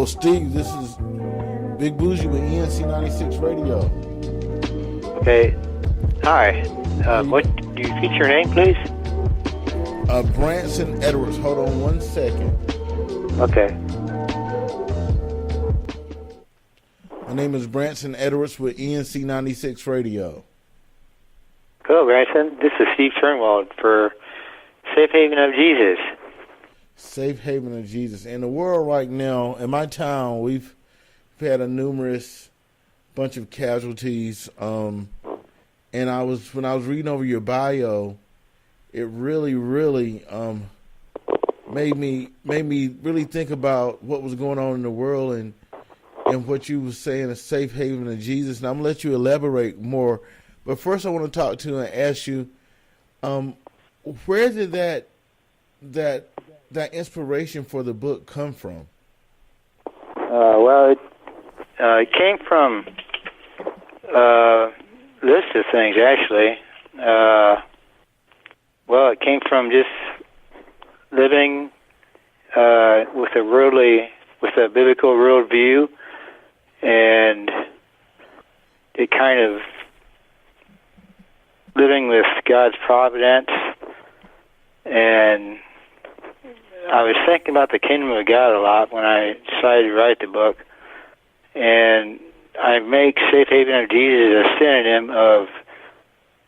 Yo, Steve, this is Big Bougie with ENC 96 Radio. Okay. Hi. What do you repeat your name, please? Branson Edwards. Hold on one second. Okay. My name is Branson Edwards with ENC 96 Radio. Hello, Branson. This is Steve Turnwald for Safe Haven of Jesus. Safe Haven of Jesus. In the world right now, in my town, we've had a numerous bunch of casualties. And when I was reading over your bio, it really made me really think about what was going on in the world and what you were saying, a safe haven of Jesus. And I'm gonna let you elaborate more. But first, I want to talk to you and ask you, where did that inspiration for the book come from? Well, it came from a list of things, actually. Well, it came from just living with a biblical worldview, and it kind of living with God's providence. And I was thinking about the kingdom of God a lot when I decided to write the book, and I make Safe Haven of Jesus a synonym of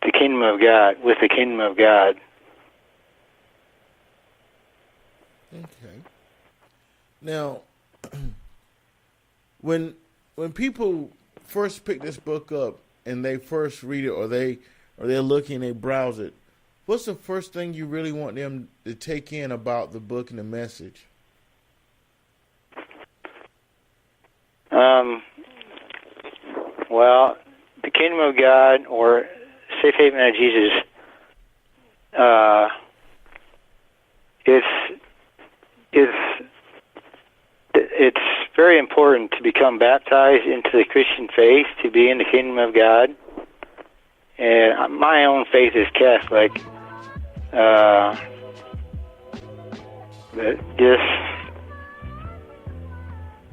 the kingdom of God, with the kingdom of God. Okay. Now, when people first pick this book up and they first read it, or they're looking, they browse it, what's the first thing you really want them to take in about the book and the message? Well, the kingdom of God, or Safe Haven of Jesus, it's very important to become baptized into the Christian faith to be in the kingdom of God. And my own faith is Catholic. But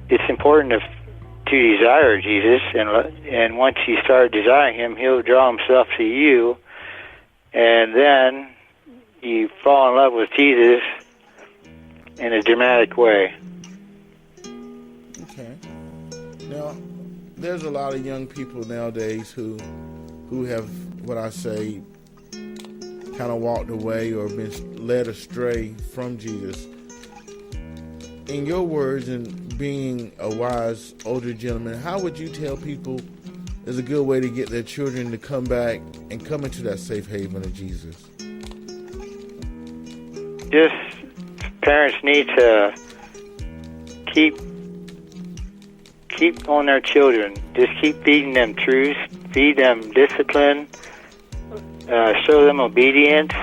it's important to desire Jesus, and once you start desiring Him, He'll draw Himself to you, and then you fall in love with Jesus in a dramatic way. Okay. Now, there's a lot of young people nowadays who have, what I say, kind of walked away or been led astray from Jesus. In your words, and being a wise older gentleman, how would you tell people is a good way to get their children to come back and come into that safe haven of Jesus? Just parents need to keep on their children. Just keep feeding them truth, feed them discipline, show them obedience,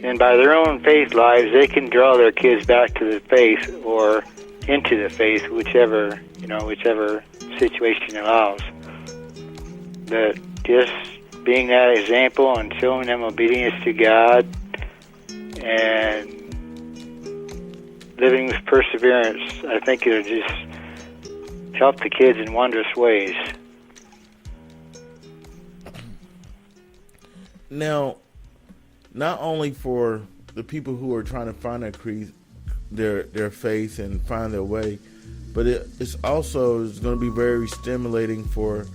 and by their own faith lives, they can draw their kids back to the faith or into the faith, whichever situation allows. But just being that example and showing them obedience to God and living with perseverance, I think it'll just help the kids in wondrous ways. Now, not only for the people who are trying to find their faith and find their way, but it's also is going to be very stimulating for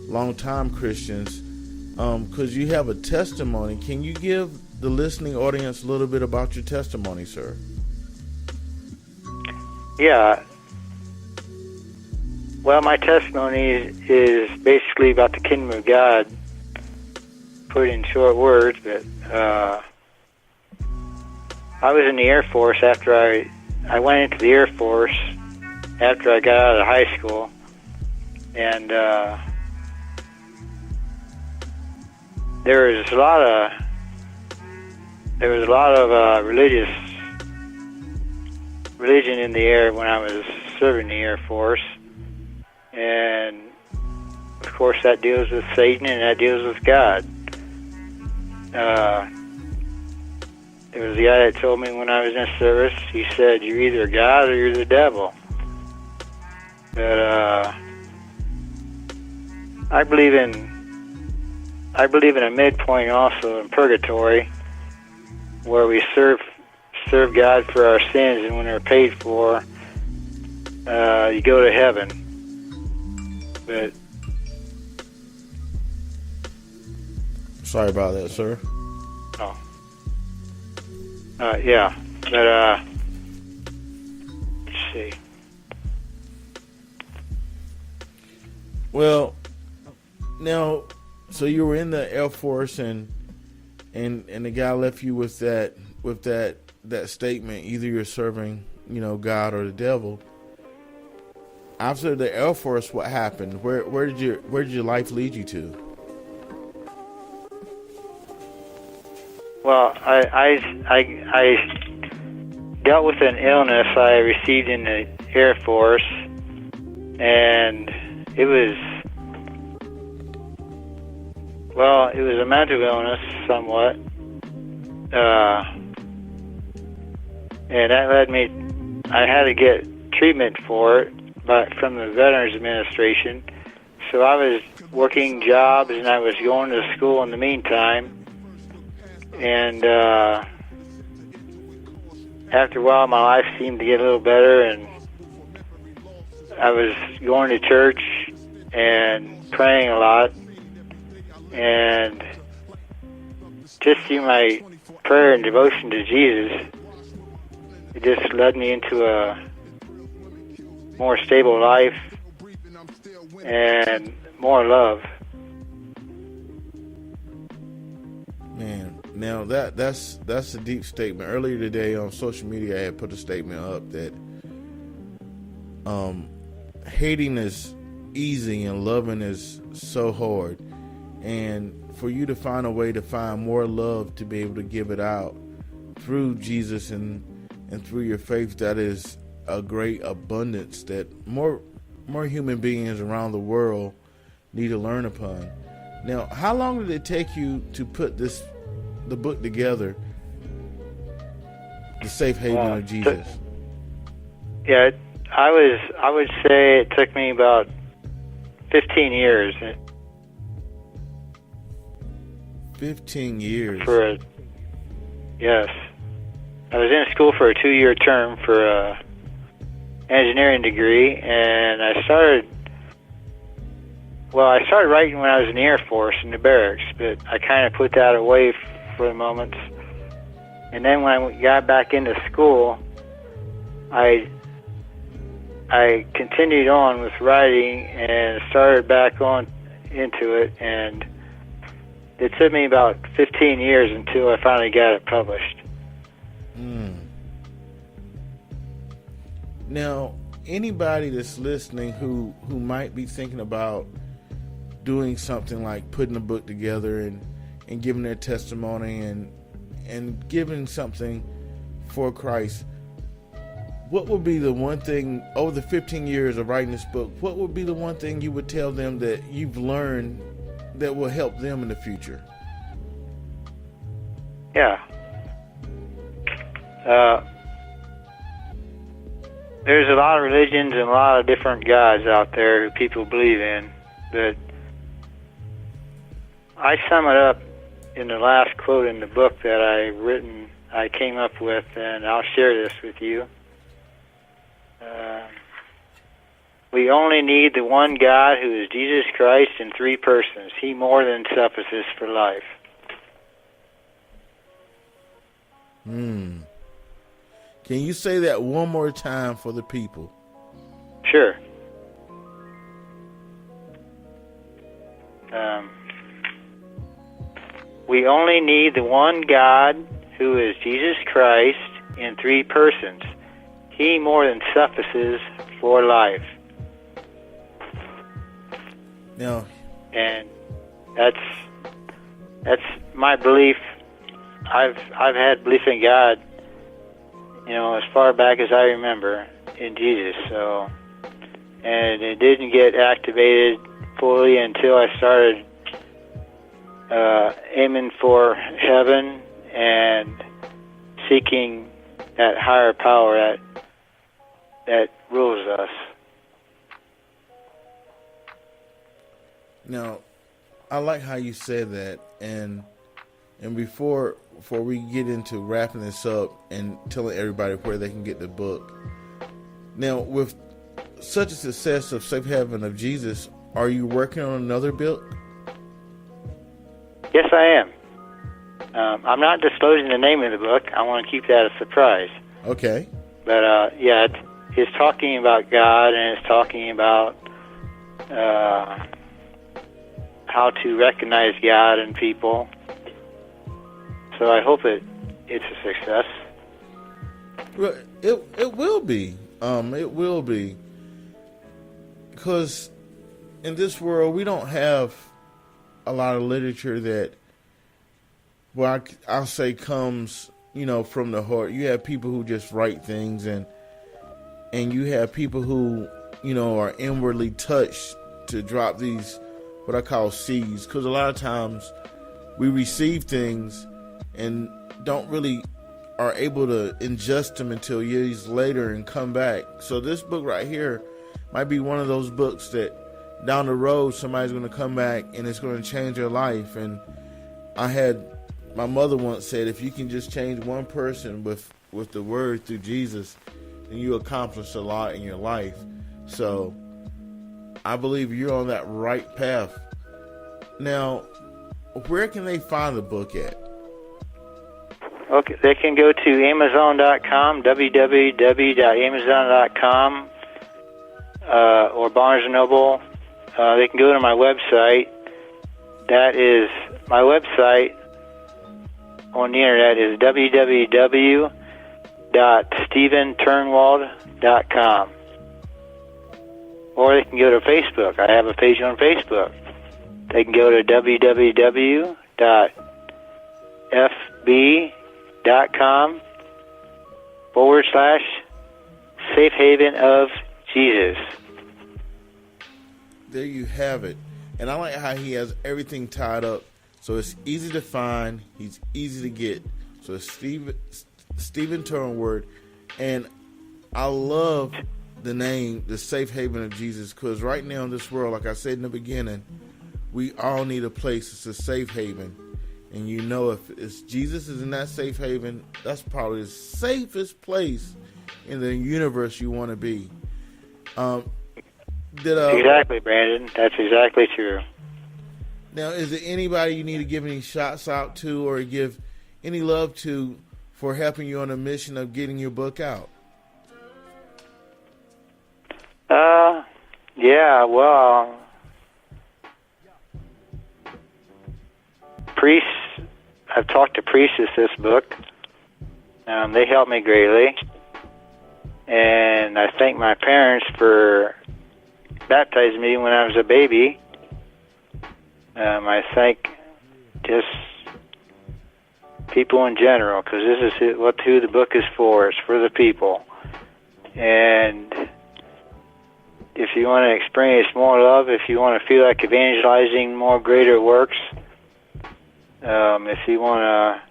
long-time Christians, because you have a testimony. Can you give the listening audience a little bit about your testimony, sir? Yeah. Well, my testimony is basically about the kingdom of God, put in short words, but I was in the Air Force after I went into the Air Force after I got out of high school, and there was a lot of religion in the air when I was serving the Air Force, and of course that deals with Satan and that deals with God. There was a guy that told me when I was in service, he said, "You're either God or you're the devil." But I believe in a midpoint also in purgatory, where we serve God for our sins, and when they're paid for, you go to heaven. But sorry about that, sir. oh, yeah. But let's see. Well, now, so you were in the Air Force, and the guy left you with that statement: either you're serving, God or the devil. After the Air Force, what happened? Where did your life lead you to? Well, I dealt with an illness I received in the Air Force, and it was a mental illness somewhat, and that led me. I had to get treatment for it, but from the Veterans Administration. So I was working jobs and I was going to school in the meantime. And after a while, my life seemed to get a little better, and I was going to church and praying a lot. And just through my prayer and devotion to Jesus, it just led me into a more stable life and more love. Man, now that's a deep statement. Earlier today on social media, I had put a statement up that hating is easy and loving is so hard. And for you to find a way to find more love to be able to give it out through Jesus and through your faith, that is a great abundance that more human beings around the world need to learn upon. Now, how long did it take you to put the book together, The Safe Haven of Jesus? Yeah, I would say it took me about 15 years. 15 years. Yes. I was in school for a 2-year term for a engineering degree, and I started writing when I was in the Air Force in the barracks, but I kind of put that away for the moment. And then when I got back into school, I continued on with writing and started back on into it, and it took me about 15 years until I finally got it published. Now, anybody that's listening who might be thinking about doing something like putting a book together and giving their testimony and giving something for Christ, what would be the one thing, over the 15 years of writing this book, what would be the one thing you would tell them that you've learned that will help them in the future? Yeah. There's a lot of religions and a lot of different gods out there who people believe in, but I sum it up in the last quote in the book that I came up with, and I'll share this with you. We only need the one God who is Jesus Christ in 3 persons. He more than suffices for life. Can you say that one more time for the people? Sure. We only need the one God who is Jesus Christ in 3 persons. He more than suffices for life. No. And that's my belief. I've had belief in God, as far back as I remember, in Jesus. So, and it didn't get activated fully until I started aiming for heaven and seeking that higher power that rules us. Now, I like how you said that, and before we get into wrapping this up and telling everybody where they can get the book. Now, with such a success of Safe Haven of Jesus, are you working on another book? Yes, I am. I'm not disclosing the name of the book. I want to keep that a surprise. Okay. But yeah, it's talking about God, and it's talking about how to recognize God in people. So I hope it's a success. Well, it will be. It will be. Because in this world, we don't have a lot of literature that, well, I'll say comes, from the heart. You have people who just write things, and you have people who, are inwardly touched to drop these, what I call seeds. Because a lot of times we receive things and don't really are able to ingest them until years later and come back. So this book right here might be one of those books that down the road somebody's going to come back and it's going to change their life. And I had my mother once said, if you can just change one person with the word through Jesus, then you accomplish a lot in your life. So I believe you're on that right path. Now, where can they find the book at? Okay, they can go to Amazon.com, www.amazon.com, or Barnes & Noble. They can go to my website. That is, my website on the internet is www.stephenturnwald.com. Or they can go to Facebook. I have a page on Facebook. They can go to www.fb.com/Safe Haven of Jesus. There you have it. And I like how he has everything tied up. So it's easy to find. He's easy to get. So it's Stephen Turnwald. And I love the name, the Safe Haven of Jesus, because right now in this world, like I said in the beginning, we all need a place. It's a safe haven. And if Jesus is in that safe haven, that's probably the safest place in the universe you want to be. Exactly, Brandon. That's exactly true. Now, is there anybody you need to give any shots out to or give any love to for helping you on the mission of getting your book out? Yeah, well, priests, I've talked to priests this book. They helped me greatly. And I thank my parents for baptizing me when I was a baby. I thank just people in general, because this is who the book is for. It's for the people. And if you want to experience more love, if you want to feel like evangelizing more greater works, if you want to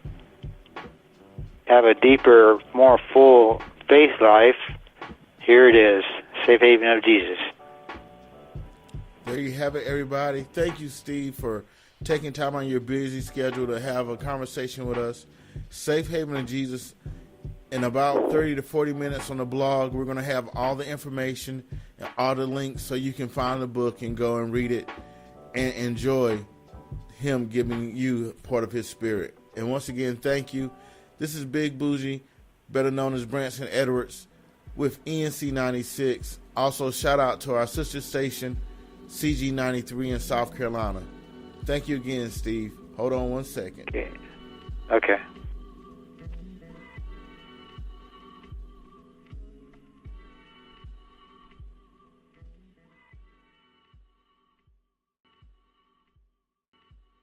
have a deeper, more full faith life, here it is, Safe Haven of Jesus. There you have it, everybody. Thank you, Steve, for taking time on your busy schedule to have a conversation with us. Safe Haven of Jesus. In about 30 to 40 minutes on the blog, we're going to have all the information and all the links so you can find the book and go and read it and enjoy him giving you part of his spirit. And once again, thank you. This is Big Bougie, better known as Branson Edwards, with ENC 96. Also, shout out to our sister station, CG 93 in South Carolina. Thank you again, Steve. Hold on one second. Okay.